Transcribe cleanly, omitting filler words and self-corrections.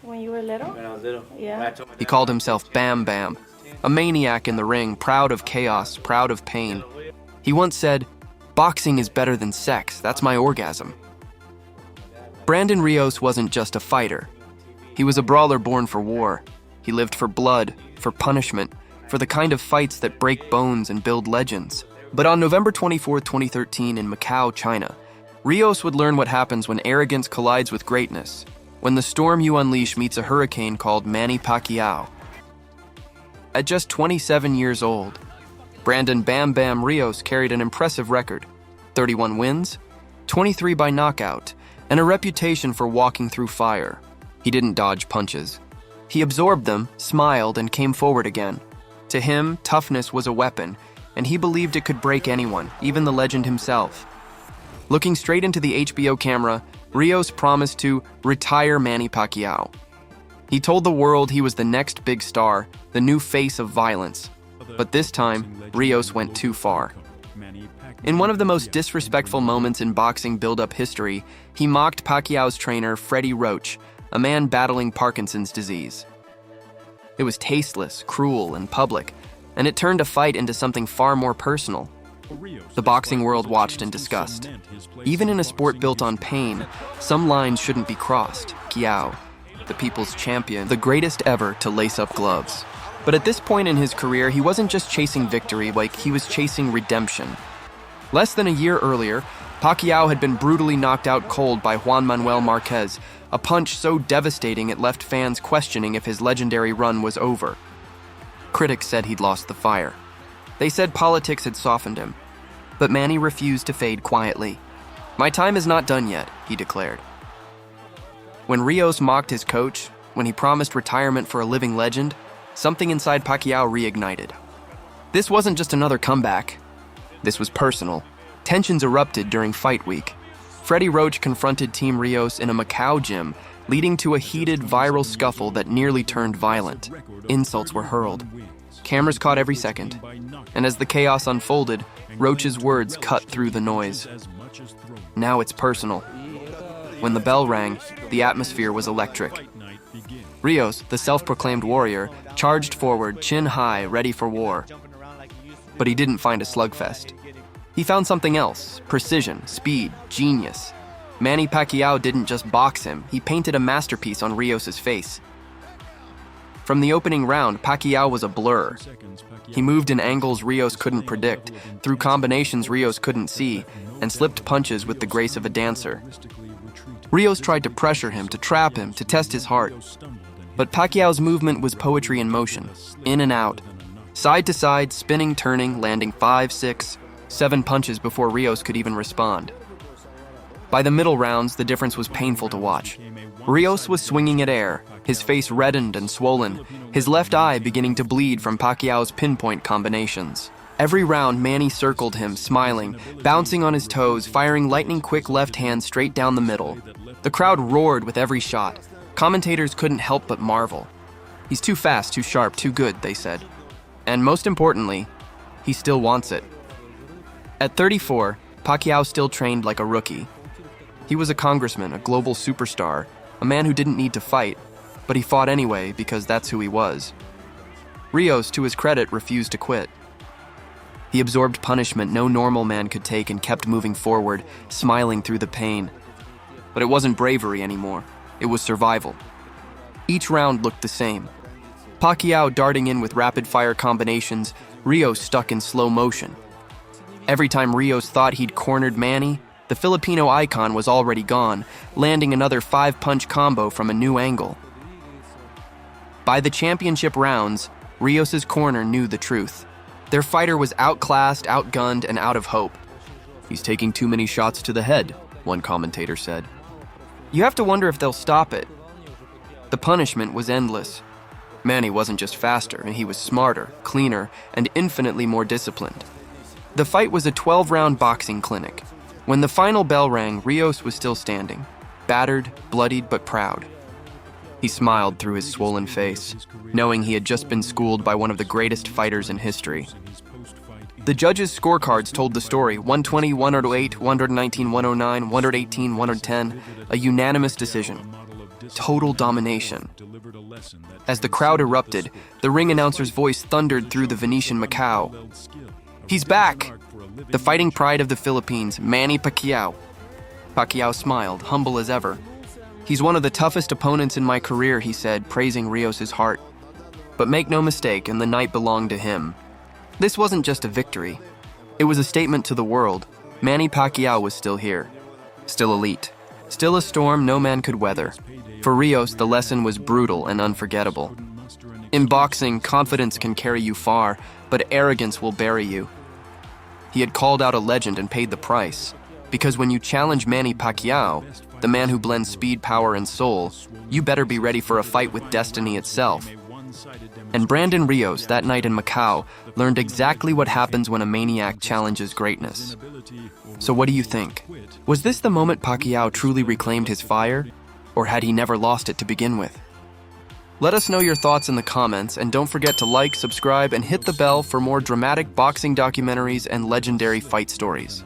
When you were little? When I was little. Yeah. He called himself Bam Bam, a maniac in the ring, proud of chaos, proud of pain. He once said, "Boxing is better than sex, that's my orgasm." Brandon Rios wasn't just a fighter. He was a brawler born for war. He lived for blood, for punishment, for the kind of fights that break bones and build legends. But on November 24, 2013 in Macau, China, Rios would learn what happens when arrogance collides with greatness, when the storm you unleash meets a hurricane called Manny Pacquiao. At just 27 years old, Brandon Bam Bam Rios carried an impressive record: 31 wins, 23 by knockout, and a reputation for walking through fire. He didn't dodge punches. He absorbed them, smiled, and came forward again. To him, toughness was a weapon, and he believed it could break anyone, even the legend himself. Looking straight into the HBO camera, Rios promised to retire Manny Pacquiao. He told the world he was the next big star, the new face of violence. But this time, Rios went too far. In one of the most disrespectful moments in boxing build-up history, he mocked Pacquiao's trainer, Freddie Roach, a man battling Parkinson's disease. It was tasteless, cruel, and public, and it turned a fight into something far more personal. The boxing world watched in disgust. Even in a sport built on pain, some lines shouldn't be crossed. Pacquiao, the people's champion, the greatest ever to lace up gloves. But at this point in his career, he wasn't just chasing victory, like he was chasing redemption. Less than a year earlier, Pacquiao had been brutally knocked out cold by Juan Manuel Marquez, a punch so devastating it left fans questioning if his legendary run was over. Critics said he'd lost the fire. They said politics had softened him. But Manny refused to fade quietly. "My time is not done yet," he declared. When Rios mocked his coach, when he promised retirement for a living legend, something inside Pacquiao reignited. This wasn't just another comeback. This was personal. Tensions erupted during fight week. Freddie Roach confronted Team Rios in a Macau gym, leading to a heated, viral scuffle that nearly turned violent. Insults were hurled. Cameras caught every second. And as the chaos unfolded, Roach's words cut through the noise. Now it's personal. When the bell rang, the atmosphere was electric. Rios, the self-proclaimed warrior, charged forward, chin high, ready for war. But he didn't find a slugfest. He found something else: precision, speed, genius. Manny Pacquiao didn't just box him, he painted a masterpiece on Rios' face. From the opening round, Pacquiao was a blur. He moved in angles Rios couldn't predict, threw combinations Rios couldn't see, and slipped punches with the grace of a dancer. Rios tried to pressure him, to trap him, to test his heart. But Pacquiao's movement was poetry in motion, in and out, side to side, spinning, turning, landing 5, 6, 7 punches before Rios could even respond. By the middle rounds, the difference was painful to watch. Rios was swinging at air, his face reddened and swollen, his left eye beginning to bleed from Pacquiao's pinpoint combinations. Every round, Manny circled him, smiling, bouncing on his toes, firing lightning-quick left hand straight down the middle. The crowd roared with every shot. Commentators couldn't help but marvel. "He's too fast, too sharp, too good," they said. And most importantly, he still wants it. At 34, Pacquiao still trained like a rookie. He was a congressman, a global superstar, a man who didn't need to fight, but he fought anyway because that's who he was. Rios, to his credit, refused to quit. He absorbed punishment no normal man could take and kept moving forward, smiling through the pain. But it wasn't bravery anymore. It was survival. Each round looked the same. Pacquiao darting in with rapid-fire combinations, Rios stuck in slow motion. Every time Rios thought he'd cornered Manny, the Filipino icon was already gone, landing another 5-punch combo from a new angle. By the championship rounds, Rios' corner knew the truth. Their fighter was outclassed, outgunned, and out of hope. "He's taking too many shots to the head," one commentator said. You have to wonder if they'll stop it. The punishment was endless. Manny wasn't just faster, he was smarter, cleaner, and infinitely more disciplined. The fight was a 12-round boxing clinic. When the final bell rang, Rios was still standing, battered, bloodied, but proud. He smiled through his swollen face, knowing he had just been schooled by one of the greatest fighters in history. The judges' scorecards told the story: 120, 108, 119, 109, 118, 110, a unanimous decision. total domination. As the crowd erupted, the ring announcer's voice thundered through the Venetian Macau. "He's back! The fighting pride of the Philippines, Manny Pacquiao." Pacquiao smiled, humble as ever. "He's one of the toughest opponents in my career," he said, praising Rios' heart. But make no mistake, and the night belonged to him. This wasn't just a victory. It was a statement to the world. Manny Pacquiao was still here. Still elite. Still a storm no man could weather. For Rios, the lesson was brutal and unforgettable. In boxing, confidence can carry you far, but arrogance will bury you. He had called out a legend and paid the price. Because when you challenge Manny Pacquiao, the man who blends speed, power, and soul, you better be ready for a fight with destiny itself. And Brandon Rios, that night in Macau, learned exactly what happens when a maniac challenges greatness. So what do you think? Was this the moment Pacquiao truly reclaimed his fire? Or had he never lost it to begin with? Let us know your thoughts in the comments, and don't forget to like, subscribe, and hit the bell for more dramatic boxing documentaries and legendary fight stories.